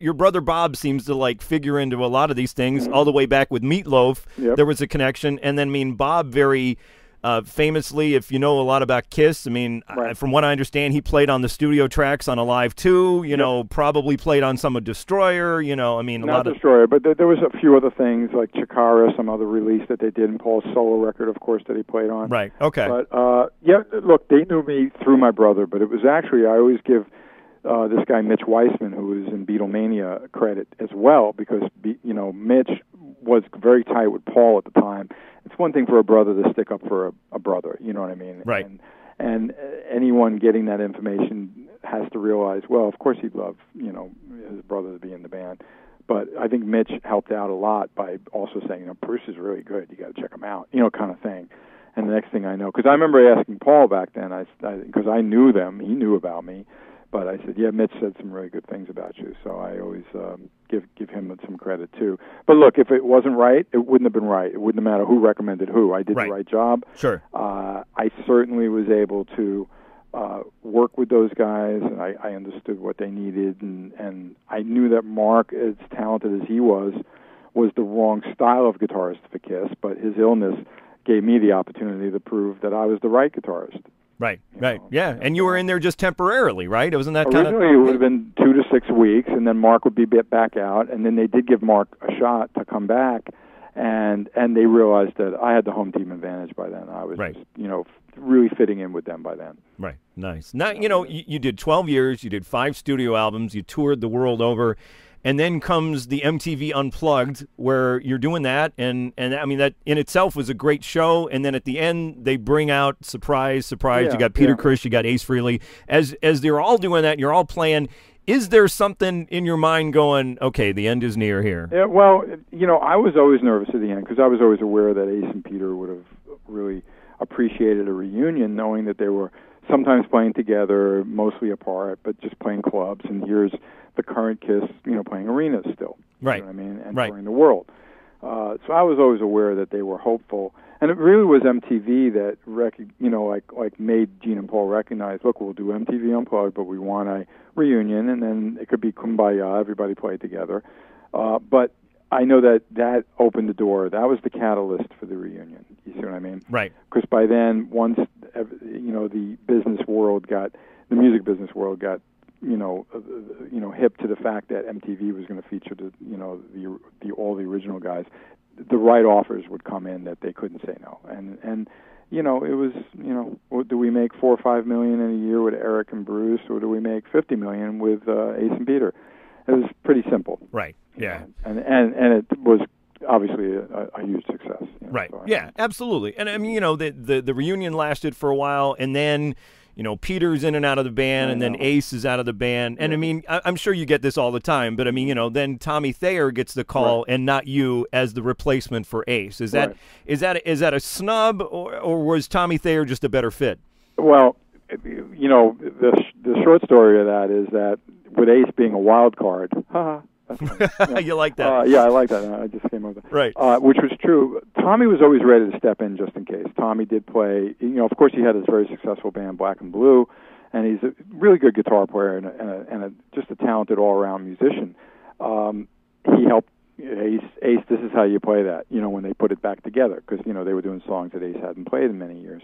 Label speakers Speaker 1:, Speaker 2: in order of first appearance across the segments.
Speaker 1: your brother Bob seems to like figure into a lot of these things all the way back with Meatloaf.
Speaker 2: Yep.
Speaker 1: There was a connection. And then, I mean, Bob very famously, if you know a lot about Kiss, I mean,
Speaker 2: Right.
Speaker 1: from what I understand, he played on the studio tracks on Alive 2, you know, probably played on some of Destroyer, you know, I mean, a lot
Speaker 2: Not Destroyer, but there was a few other things like Chikara, some other release that they did, and Paul's solo record, of course, that he played on.
Speaker 1: Right, okay.
Speaker 2: But, yeah, look, they knew me through my brother, but it was actually, I always give this guy Mitch Weissman, who was in Beatlemania, credit as well, because, you know, Mitch was very tight with Paul at the time. It's one thing for a brother to stick up for a brother, you know what I mean?
Speaker 1: Right.
Speaker 2: And anyone getting that information has to realize, well, of course he'd love, you know, his brother to be in the band. But I think Mitch helped out a lot by also saying, you know, Bruce is really good. You got to check him out, you know, kind of thing. And the next thing I know, because I remember asking Paul back then, because I knew them, he knew about me, but I said, yeah, Mitch said some really good things about you. So I always give him some credit too. But look, if it wasn't right, it wouldn't have been right. It wouldn't matter who recommended who. I did the right job.
Speaker 1: Sure.
Speaker 2: I certainly was able to work with those guys, and I understood what they needed, and I knew that Mark, as talented as he was the wrong style of guitarist for Kiss, but his illness gave me the opportunity to prove that I was the right guitarist.
Speaker 1: Right, right, yeah. And you were in there just temporarily, right? Wasn't that kind of...
Speaker 2: Originally, it would have been 2 to 6 weeks, and then Mark would be back out, and then they did give Mark a shot to come back, and they realized that I had the home team advantage by then. I was just, you know, really fitting in with them by then.
Speaker 1: Right, nice. Now, you know, you did 12 years, you did 5 studio albums, you toured the world over, and then comes the MTV Unplugged, where you're doing that, and I mean, that in itself was a great show, and then at the end, they bring out, surprise, surprise, you got Peter Criss, you got Ace Frehley. As they're all doing that, you're all playing, is there something in your mind going, okay, the end is near here?
Speaker 2: Yeah, well, you know, I was always nervous at the end, because I was always aware that Ace and Peter would have really appreciated a reunion, knowing that they were sometimes playing together, mostly apart, but just playing clubs, and here's the current Kiss, you know, playing arenas still.
Speaker 1: Right.
Speaker 2: You know what I mean? And touring the world. So I was always aware that they were hopeful. And it really was MTV that, you know, like made Gene and Paul recognize, look, we'll do MTV Unplugged, but we want a reunion, and then it could be Kumbaya, everybody played together. But I know that opened the door. That was the catalyst for the reunion. You see what I mean?
Speaker 1: Right.
Speaker 2: Because by then, once, you know, the music business world got, you know, hip to the fact that MTV was going to feature all the original guys, the right offers would come in that they couldn't say no. And you know, it was, you know, do we make $4 or $5 million in a year with Eric and Bruce, or do we make $50 million with Ace and Peter? It was pretty simple.
Speaker 1: Right. Yeah.
Speaker 2: And it was obviously a huge success. You know,
Speaker 1: right.
Speaker 2: so
Speaker 1: yeah. Absolutely. And I mean, you know, the reunion lasted for a while, and then, you know, Peter's in and out of the band, and then Ace is out of the band. And I mean, I'm sure you get this all the time, but I mean, you know, then Tommy Thayer gets the call and not you as the replacement for Ace. Is that a snub, or was Tommy Thayer just a better fit?
Speaker 2: Well, you know, the short story of that is that with Ace being a wild card,
Speaker 1: you like that?
Speaker 2: Yeah, I like that. I just came up with that.
Speaker 1: Right.
Speaker 2: Which was true. Tommy was always ready to step in just in case. Tommy did play, you know, of course he had his very successful band Black and Blue, and he's a really good guitar player and just a talented all-around musician. He helped Ace, this is how you play that, you know, when they put it back together, because, you know, they were doing songs that Ace hadn't played in many years.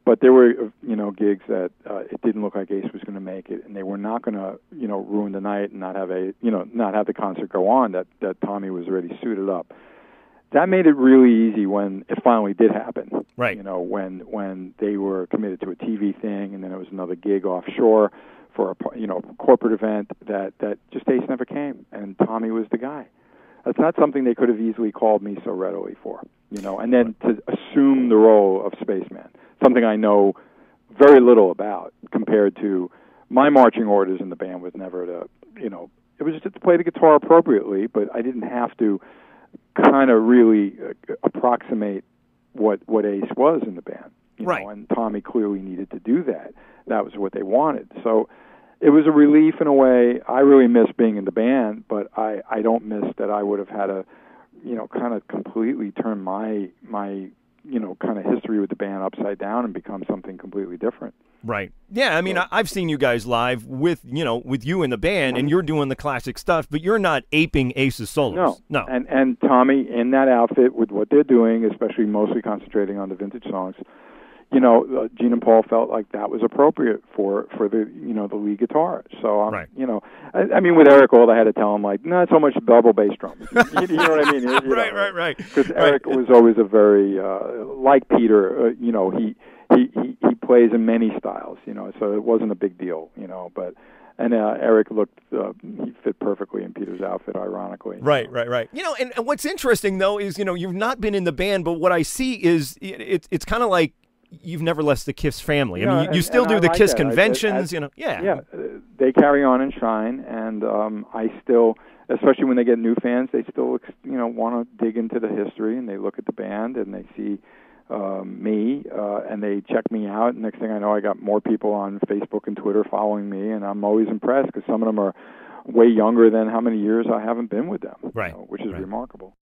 Speaker 2: But there were, you know, gigs that it didn't look like Ace was going to make it, and they were not going to, you know, ruin the night and not have the concert go on. That Tommy was already suited up. That made it really easy when it finally did happen.
Speaker 1: Right.
Speaker 2: You know, when they were committed to a TV thing, and then it was another gig offshore for a corporate event that just Ace never came, and Tommy was the guy. That's not something they could have easily called me so readily for, you know. And then to assume the role of Spaceman, something I know very little about compared to my marching orders in the band was never to, you know, it was just to play the guitar appropriately, but I didn't have to kind of really approximate what Ace was in the band, you know, and Tommy clearly needed to do that. That was what they wanted. So it was a relief in a way. I really miss being in the band, but I don't miss that I would have had to, you know, kind of completely turn my you know, kind of history with the band upside down and become something completely different.
Speaker 1: Right. Yeah, I mean, I've seen you guys live with you in the band, and you're doing the classic stuff, but you're not aping Ace's solos. No.
Speaker 2: And Tommy, in that outfit, with what they're doing, especially mostly concentrating on the vintage songs, Gene and Paul felt like that was appropriate for the the lead guitar. So
Speaker 1: right.
Speaker 2: I mean, with Eric, all I had to tell him not so much double bass drums. You know what I mean?
Speaker 1: Right.
Speaker 2: Because Eric was always a very like Peter. He plays in many styles. So it wasn't a big deal. But. And Eric he fit perfectly in Peter's outfit, ironically.
Speaker 1: Right. And what's interesting, though, is, you've not been in the band, but what I see is it's kind of like you've never left the Kiss family. I mean, you still do the Kiss conventions, Yeah.
Speaker 2: Yeah, they carry on and shine, and I still, especially when they get new fans, they still, want to dig into the history, and they look at the band, and they see me, and they check me out. And next thing I know, I got more people on Facebook and Twitter following me, and I'm always impressed because some of them are way younger than how many years I haven't been with them,
Speaker 1: right?
Speaker 2: Which is remarkable.